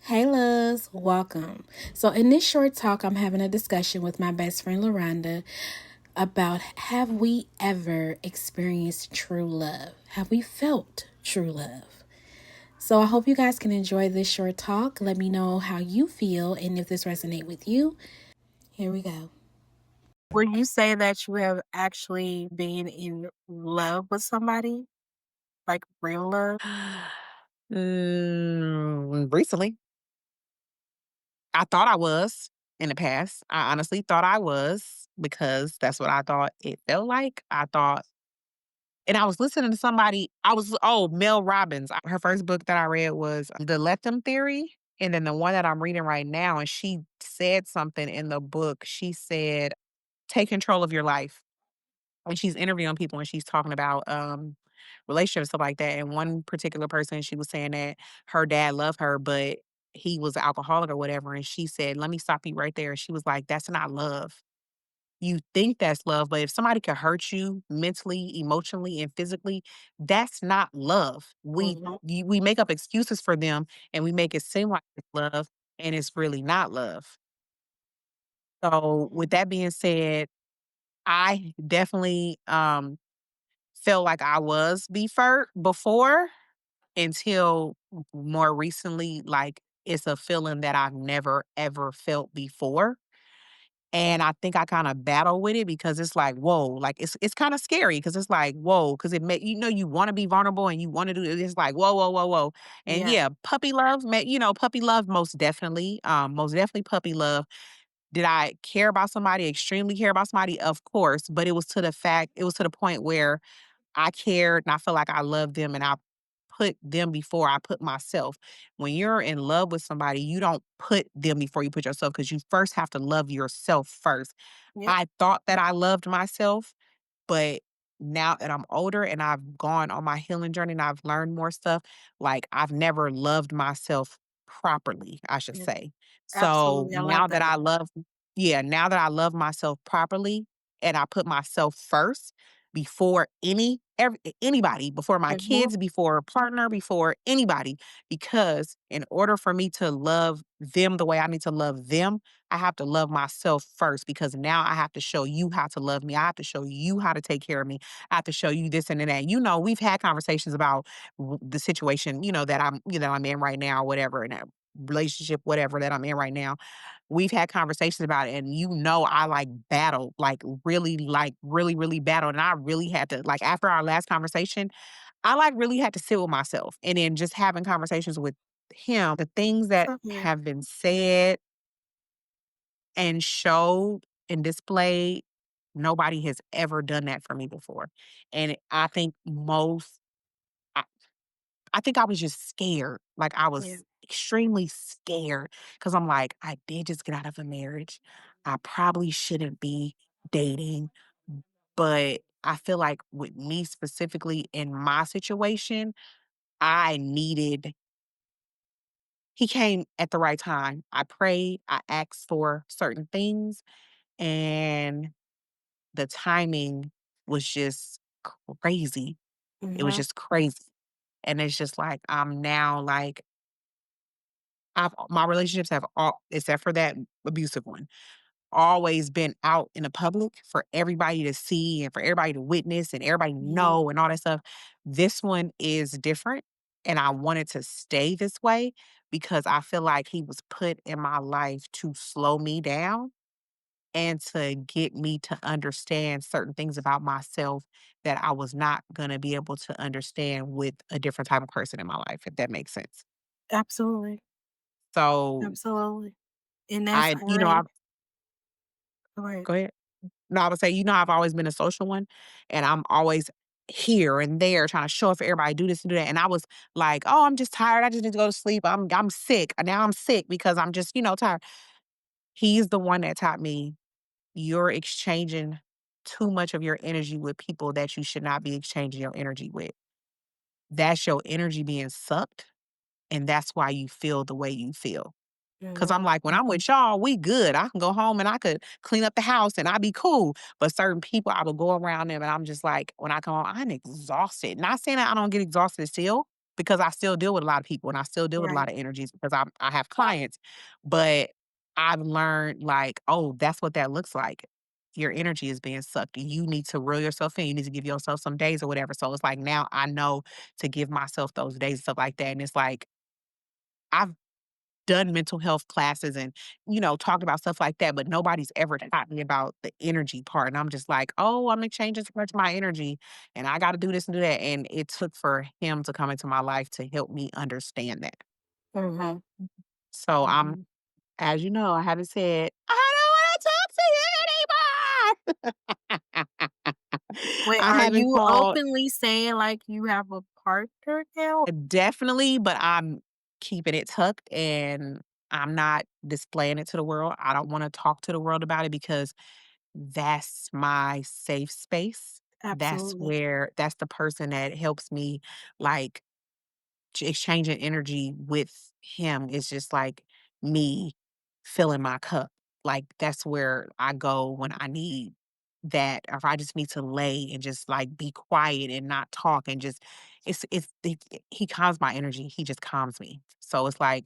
Hey, loves, welcome. So, in this short talk, I'm having a discussion with my best friend LaRonda about have we ever experienced true love? Have we felt true love? So, I hope you guys can enjoy this short talk. Let me know how you feel and if this resonates with you. Here we go. Would you say that you have actually been in love with somebody? Like real love? Recently, I thought I was in the past. I honestly thought I was because that's what I thought it felt like. I thought, and I was listening to somebody. Mel Robbins. Her first book that I read was The Let Them Theory. And then the one that I'm reading right now, and she said something in the book. She said, take control of your life. When she's interviewing people and she's talking about relationships, stuff like that. And one particular person, she was saying that her dad loved her, but he was an alcoholic or whatever. And she said, let me stop you right there. She was like, that's not love. You think that's love, but if somebody could hurt you mentally, emotionally, and physically, that's not love. Mhm. We make up excuses for them and we make it seem like it's love, and it's really not love. So with that being said, I definitely felt like I was before until more recently, like it's a feeling that I've never ever felt before. And I think I kind of battle with it because it's like, whoa, like it's kind of scary because it's like, whoa, because it may, you want to be vulnerable and you want to do it. It's like, whoa, whoa, whoa, whoa. And Yeah. yeah, puppy love, puppy love most definitely puppy love. Did I care about somebody, extremely care about somebody? Of course, but it was to the point where I cared and I felt like I loved them and I put them before I put myself. When you're in love with somebody, you don't put them before you put yourself because you first have to love yourself first. Yep. I thought that I loved myself, but now that I'm older and I've gone on my healing journey and I've learned more stuff, like I've never loved myself properly, I should Yeah. say. So Absolutely. I love that. now that I love myself properly and I put myself first before anybody, before my Mhm. kids, before a partner, before anybody, because in order for me to love them the way I need to love them, I have to love myself first because now I have to show you how to love me. I have to show you how to take care of me. I have to show you this and that. We've had conversations about the situation, that I'm in right now, whatever, in that relationship, whatever that I'm in right now. We've had conversations about it, and I like battled, like really, really battled. And I really had to, like, after our last conversation, I like really had to sit with myself and then just having conversations with him, the things that So here. have been said and showed and displayed, nobody has ever done that for me before. And I, I think I was just scared. Like I Yeah. was extremely scared because I'm like, I did just get out of a marriage. I probably shouldn't be dating, but I feel like with me specifically in my situation, I needed, he came at the right time. I prayed, I asked for certain things, and the timing was just crazy. It was Mhm. just crazy. And it's just like, I'm now like, my relationships have all, except for that abusive one, always been out in the public for everybody to see and for everybody to witness and everybody to Mhm. know and all that stuff. This one is different. And I wanted to stay this way because I feel like he was put in my life to slow me down and to get me to understand certain things about myself that I was not going to be able to understand with a different type of person in my life, if that makes sense. Absolutely. So Absolutely. And that's I, you know, great. I Right. go ahead. No, I would say, I've always been a social one and I'm always here and there trying to show up for everybody, do this and do that. And I was like, oh, I'm just tired. I just need to go to sleep. I'm sick. And now I'm sick because I'm just, tired. He's the one that taught me you're exchanging too much of your energy with people that you should not be exchanging your energy with. That's your energy being sucked. And that's why you feel the way you feel. Cause I'm Mhm. like, when I'm with y'all, we good. I can go home and I could clean up the house and I be cool. But certain people, I will go around them and I'm just like, when I come home, I'm exhausted. Not saying that I don't get exhausted still, because I still deal with a lot of people and I still deal with a Right. lot of energies because I have clients, but I've learned like, oh, that's what that looks like. Your energy is being sucked. You need to reel yourself in. You need to give yourself some days or whatever. So it's like now I know to give myself those days and stuff like that. And it's like I've done mental health classes and, talked about stuff like that, but nobody's ever taught me about the energy part. And I'm just like, oh, I'm exchanging so much of my energy and I got to do this and do that. And it took for him to come into my life to help me understand that. Mhm. So Mhm. as you know, I haven't said, I don't want to talk to you anymore. Wait, I are haven't you called openly saying, like, you have a partner now? definitely, but I'm keeping it tucked and I'm not displaying it to the world. I don't want to talk to the world about it because that's my safe space. Absolutely. That's the person that helps me like exchanging energy with him is just like me filling my cup. Like that's where I go when I need that, or if I just need to lay and just like be quiet and not talk and just he calms my energy. He just calms me. So it's like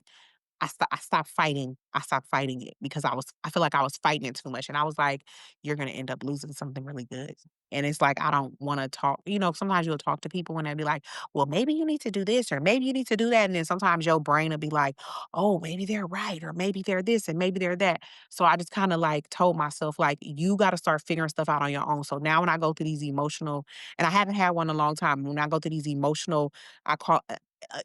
I stopped fighting. I stopped fighting it because I feel like I was fighting it too much. And I was like, you're gonna end up losing something really good. And it's like I don't wanna talk. Sometimes you'll talk to people and they'll be like, well, maybe you need to do this or maybe you need to do that. And then sometimes your brain will be like, oh, maybe they're right, or maybe they're this and maybe they're that. So I just kind of like told myself, like, you gotta start figuring stuff out on your own. So now when I go through these emotional, and I haven't had one in a long time, when I go through these emotional, I call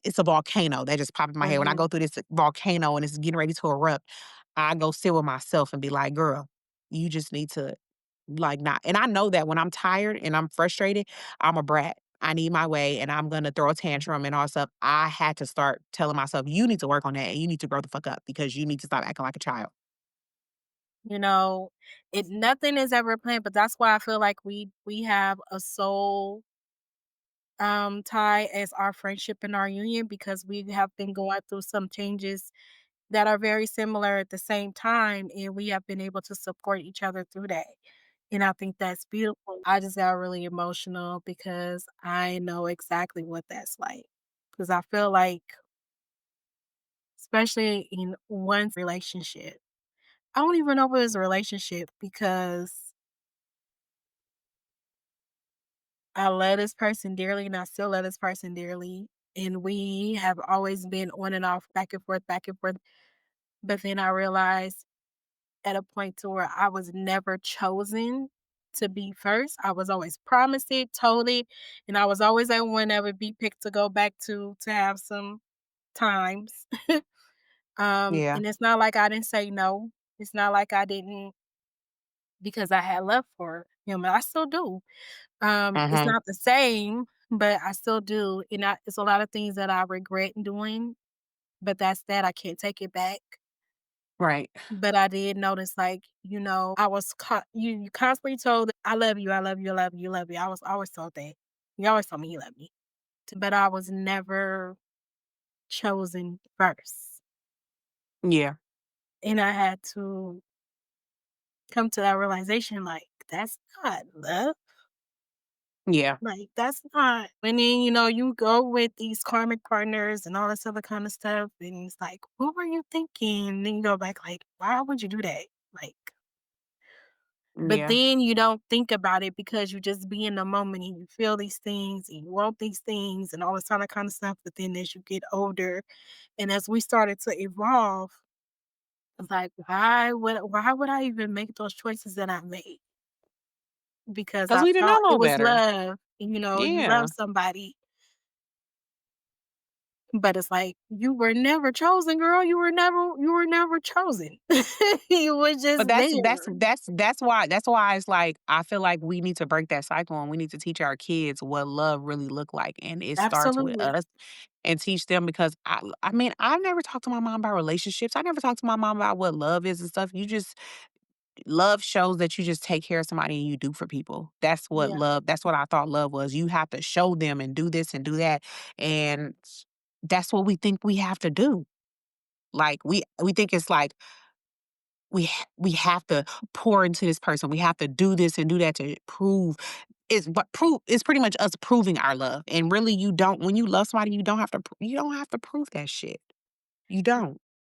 it's a volcano that just popped in my head. When I Mhm. go through this volcano and it's getting ready to erupt, I go sit with myself and be like, girl, you just need to like not. And I know that when I'm tired and I'm frustrated, I'm a brat. I need my way and I'm gonna throw a tantrum and all stuff. I had to start telling myself, you need to work on that and you need to grow the fuck up because you need to stop acting like a child. You know, it nothing is ever planned, but that's why I feel like we have a soul tie as our friendship and our union because we have been going through some changes that are very similar at the same time and we have been able to support each other through that. And I think that's beautiful. I just got really emotional because I know exactly what that's like. Because I feel like, especially in one relationship, I don't even know if it was a relationship because I love this person dearly and I still love this person dearly. And we have always been on and off, back and forth, back and forth. But then I realized at a point to where I was never chosen to be first. I was always promised it, told it, and I was always that one that would be picked to go back to have some times. Yeah. And it's not like I didn't say no. It's not like I didn't because I had love for him. I still do. It's Uh-huh. not the same, but I still do. And it's a lot of things that I regret doing, but that's that. I can't take it back. Right. But I did notice, like, I was you constantly told that, "I love you, I love you, I love you, I love you." I was always told that. He always told me he loved me, but I was never chosen first, Yeah. and I had to come to that realization, like, that's not love. Yeah. Like, that's not and then, you go with these karmic partners and all this other kind of stuff, and it's like, "What were you thinking?" And then you go back like, "Why would you do that?" Like but Yeah. then you don't think about it because you just be in the moment and you feel these things and you want these things and all this other kind of stuff. But then as you get older and as we started to evolve, it's like, why would I even make those choices that I made? Because Because I we didn't know thought it no was better. love. You Yeah. love somebody, but it's like you were never chosen, girl. You were never chosen. You were But just there. that's why it's like I feel like we need to break that cycle and we need to teach our kids what love really look like, and it starts with Absolutely. us and teach them because I mean I've never talked to my mom about relationships. I never talked to my mom about what love is and stuff. You just love shows that you just take care of somebody and you do for people. Yeah. That's what I thought love was. You have to show them and do this and do that, and that's what we think we have to do. Like we think it's like we have to pour into this person. We have to do this and do that to prove. is what prove is pretty much us proving our love. And really you don't when you love somebody, you don't have to prove that shit. You don't.